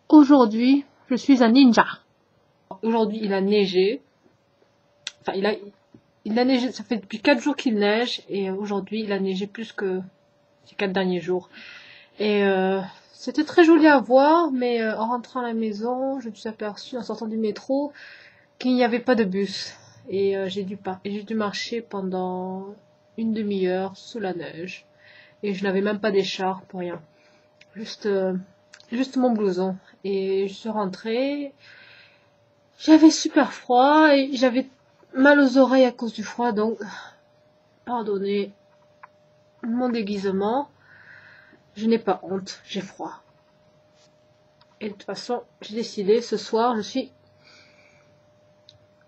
Aujourd'hui, je suis un ninja. Aujourd'hui, il a neigé. Enfin, il a neigé, ça fait depuis 4 jours qu'il neige. Et aujourd'hui, il a neigé plus que ces 4 derniers jours. Et c'était très joli à voir, mais en rentrant à la maison, je me suis aperçue, en sortant du métro, qu'il n'y avait pas de bus. Et j'ai dû marcher pendant une demi-heure sous la neige. Et je n'avais même pas d'écharpe, rien. Juste, juste mon blouson. Et je suis rentrée. J'avais super froid et j'avais mal aux oreilles à cause du froid, donc pardonnez mon déguisement. Je n'ai pas honte, j'ai froid. Et de toute façon, j'ai décidé, ce soir, je suis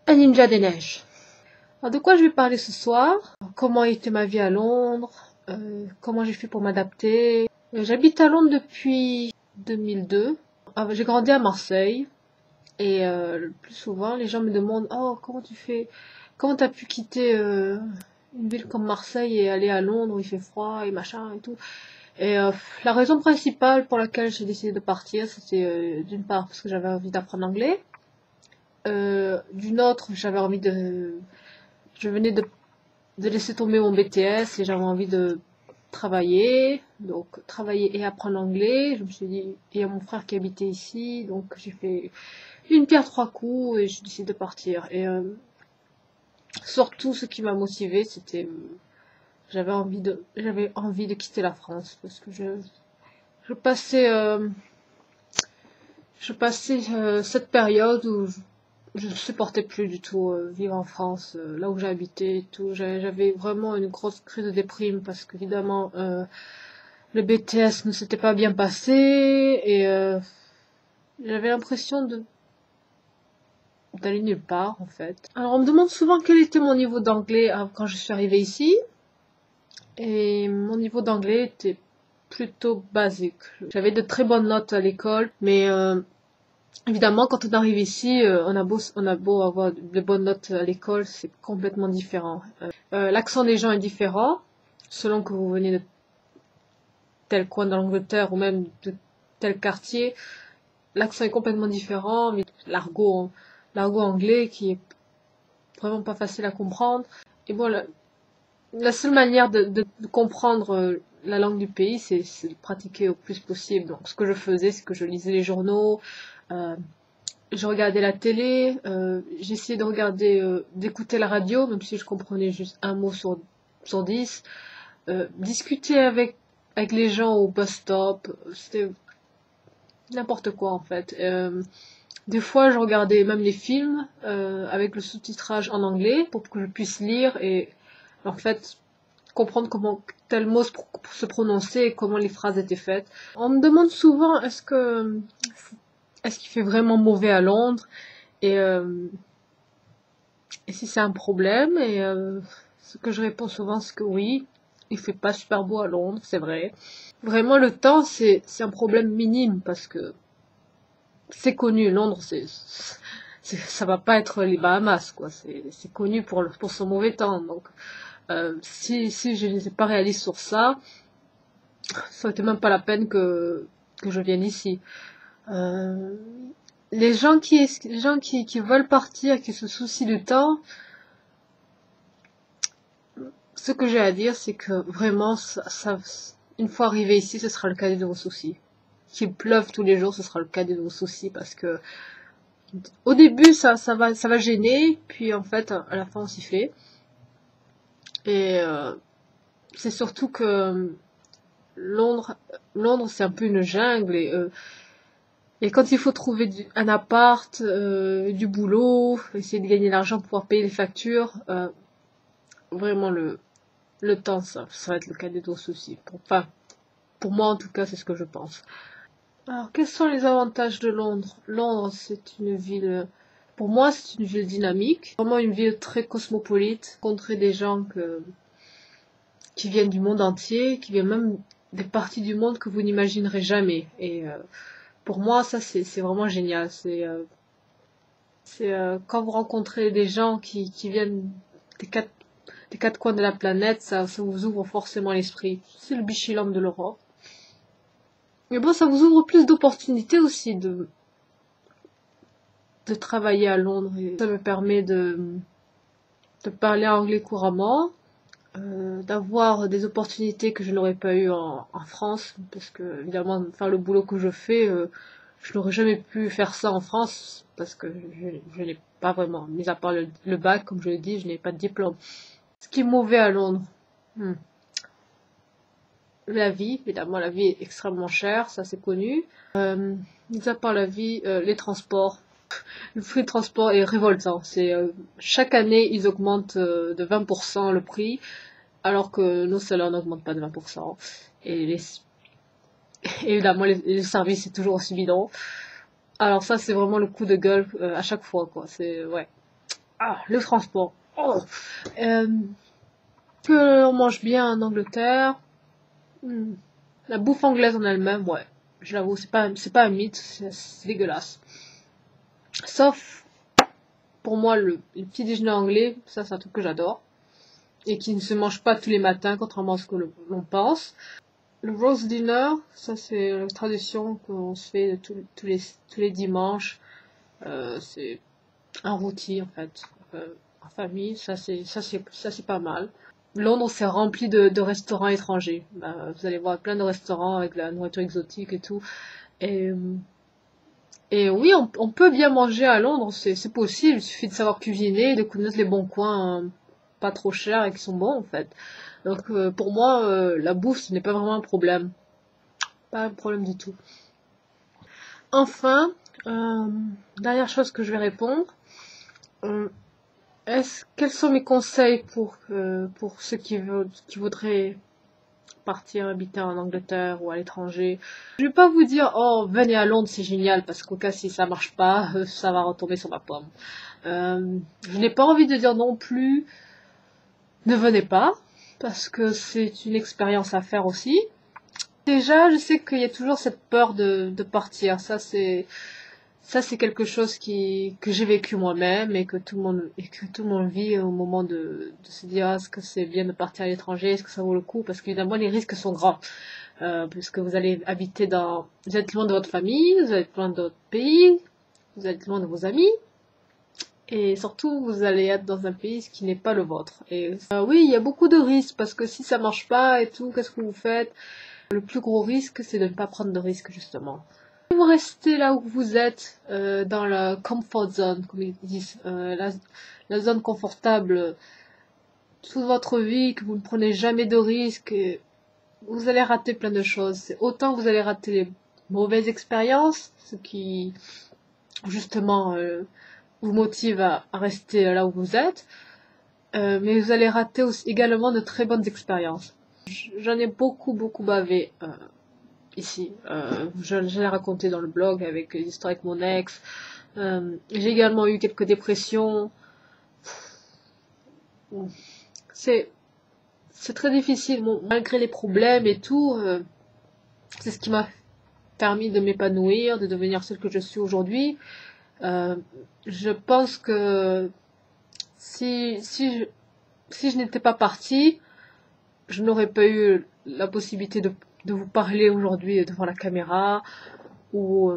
un ninja des neiges. Alors, de quoi je vais parler ce soir? Comment était ma vie à Londres? Comment j'ai fait pour m'adapter? J'habite à Londres depuis 2002. J'ai grandi à Marseille. Et le plus souvent, les gens me demandent: «Oh, comment tu fais? Comment t'as pu quitter une ville comme Marseille et aller à Londres où il fait froid et machin et tout?» Et la raison principale pour laquelle j'ai décidé de partir, c'était d'une part parce que j'avais envie d'apprendre l'anglais. D'une autre, je venais de laisser tomber mon BTS et j'avais envie de travailler. Donc travailler et apprendre l'anglais. Je me suis dit, il y a mon frère qui habitait ici, donc j'ai fait une pierre trois coups et j'ai décidé de partir. Et surtout, ce qui m'a motivée, c'était j'avais envie de quitter la France parce que je passais cette période où je ne supportais plus du tout vivre en France, là où j'habitais et tout. J'avais vraiment une grosse crise de déprime parce qu'évidemment le BTS ne s'était pas bien passé et j'avais l'impression d'aller nulle part en fait. Alors on me demande souvent quel était mon niveau d'anglais quand je suis arrivée ici. Et mon niveau d'anglais était plutôt basique. J'avais de très bonnes notes à l'école, mais évidemment quand on arrive ici, on a beau avoir de bonnes notes à l'école, c'est complètement différent. L'accent des gens est différent, selon que vous venez de tel coin de l'Angleterre ou même de tel quartier. L'accent est complètement différent, mais l'argot anglais qui est vraiment pas facile à comprendre. Et bon, la seule manière de comprendre la langue du pays, c'est de pratiquer au plus possible. Donc, ce que je faisais, c'est que je lisais les journaux, euh, je regardais la télé, j'essayais d'écouter la radio, même si je comprenais juste un mot sur 10. Discuter avec les gens au bus stop, c'était n'importe quoi en fait. Des fois, je regardais même les films avec le sous-titrage en anglais pour que je puisse lire et en fait comprendre comment tel mot se prononçait et comment les phrases étaient faites. On me demande souvent est-ce qu'il fait vraiment mauvais à Londres et, et si c'est un problème et ce que je réponds souvent c'est que oui, il fait pas super beau à Londres, c'est vrai. Vraiment le temps c'est un problème minime parce que c'est connu, Londres ça va pas être les Bahamas quoi, c'est connu pour son mauvais temps donc si je n'étais pas réaliste sur ça, ça n'était même pas la peine que je vienne ici. Euh, les gens qui veulent partir, qui se soucient du temps, ce que j'ai à dire, c'est que vraiment, une fois arrivé ici, ce sera le cadet de vos soucis. Qu'il pleuve tous les jours, ce sera le cadet de vos soucis parce que au début, ça va gêner, puis en fait, à la fin, on s'y fait. Et c'est surtout que Londres, Londres, c'est un peu une jungle et quand il faut trouver un appart, du boulot, essayer de gagner l'argent pour pouvoir payer les factures, vraiment le temps, ça va être le cas des gros soucis. Enfin, pour moi en tout cas, c'est ce que je pense. Alors, quels sont les avantages de Londres? Londres, c'est une ville, pour moi, c'est une ville dynamique, vraiment une ville très cosmopolite, rencontrer des gens qui viennent du monde entier, qui viennent même des parties du monde que vous n'imaginerez jamais. Et pour moi, ça, c'est vraiment génial. C'est quand vous rencontrez des gens qui viennent des quatre coins de la planète, ça vous ouvre forcément l'esprit. C'est le Bichilam de l'Europe. Mais bon, ça vous ouvre plus d'opportunités aussi de travailler à Londres. Et ça me permet de parler anglais couramment, d'avoir des opportunités que je n'aurais pas eu en France, parce que évidemment faire le boulot que je fais, je n'aurais jamais pu faire ça en France, parce que je n'ai pas vraiment, mis à part le bac, comme je l'ai dit, je n'ai pas de diplôme. Ce qui est mauvais à Londres, la vie, évidemment la vie est extrêmement chère, ça c'est connu. Mis à part la vie, les transports. Le prix de transport est révoltant. C'est chaque année ils augmentent de 20% le prix, alors que nos salaires n'augmentent pas de 20%. Et évidemment les services c'est toujours aussi bidon. Alors ça c'est vraiment le coup de gueule à chaque fois quoi. C'est ouais. Ah le transport. Oh. Que on mange bien en Angleterre. La bouffe anglaise en elle-même, ouais. Je l'avoue, c'est pas un mythe, c'est dégueulasse. Sauf, pour moi, le petit déjeuner anglais, ça c'est un truc que j'adore. Et qui ne se mange pas tous les matins, contrairement à ce que l'on pense. Le roast dinner, ça c'est la tradition qu'on se fait tous les dimanches. C'est un rôti en fait, en famille, ça c'est pas mal. Londres c'est rempli de restaurants étrangers. Vous allez voir plein de restaurants avec de la nourriture exotique et tout. Et oui, on peut bien manger à Londres, c'est possible, il suffit de savoir cuisiner, de connaître les bons coins pas trop chers et qui sont bons en fait. Donc pour moi, la bouffe ce n'est pas vraiment un problème. Pas un problème du tout. Enfin, dernière chose que je vais répondre. Quels sont mes conseils pour ceux qui voudraient partir habiter en Angleterre ou à l'étranger? Je vais pas vous dire, oh, venez à Londres, c'est génial, parce qu'au cas si ça marche pas, ça va retomber sur ma pomme. Je n'ai pas envie de dire non plus, ne venez pas, parce que c'est une expérience à faire aussi. Déjà, je sais qu'il y a toujours cette peur de partir. Ça, c'est quelque chose que j'ai vécu moi-même et que tout le monde vit au moment de se dire est-ce que c'est bien de partir à l'étranger, est-ce que ça vaut le coup, parce qu'évidemment les risques sont grands, puisque vous allez vous êtes loin de votre famille, vous êtes loin de votre pays, vous êtes loin de vos amis, et surtout vous allez être dans un pays qui n'est pas le vôtre. Et oui, il y a beaucoup de risques, parce que si ça marche pas et tout, qu'est-ce que vous faites? Le plus gros risque, c'est de ne pas prendre de risques justement. Vous restez là où vous êtes, dans la comfort zone, comme ils disent, la zone confortable toute votre vie, que vous ne prenez jamais de risques, vous allez rater plein de choses. Autant vous allez rater les mauvaises expériences, ce qui justement vous motive à rester là où vous êtes, mais vous allez rater aussi, également de très bonnes expériences. J'en ai beaucoup bavé ici. Je l'ai raconté dans le blog avec l'histoire avec mon ex. J'ai également eu quelques dépressions. C'est très difficile, bon, malgré les problèmes et tout. C'est ce qui m'a permis de m'épanouir, de devenir celle que je suis aujourd'hui. Je pense que si je n'étais pas partie, je n'aurais pas eu la possibilité de vous parler aujourd'hui devant la caméra, ou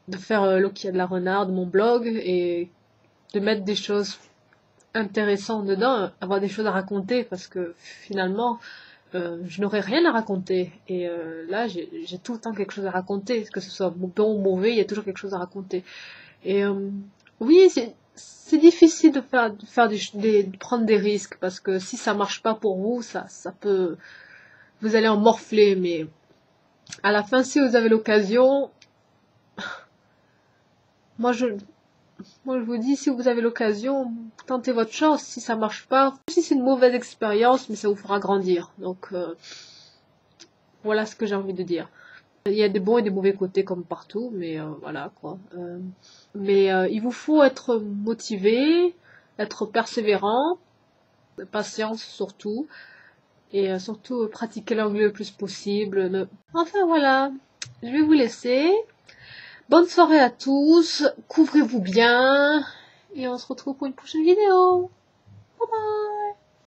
de faire Loki de la renarde, mon blog, et de mettre des choses intéressantes dedans, avoir des choses à raconter, parce que finalement, je n'aurais rien à raconter. Et là, j'ai tout le temps quelque chose à raconter, que ce soit bon ou mauvais, il y a toujours quelque chose à raconter. Et oui, c'est difficile de prendre des risques, parce que si ça marche pas pour vous, ça peut, vous allez en morfler, mais à la fin, si vous avez l'occasion, moi je vous dis, si vous avez l'occasion, tentez votre chance. Si ça marche pas, si c'est une mauvaise expérience, mais ça vous fera grandir. Donc voilà ce que j'ai envie de dire. Il y a des bons et des mauvais côtés comme partout, mais voilà quoi. Mais il vous faut être motivé, être persévérant, patience surtout, et surtout pratiquer l'anglais le plus possible. Enfin voilà, je vais vous laisser. Bonne soirée à tous, couvrez-vous bien, et on se retrouve pour une prochaine vidéo. Bye bye.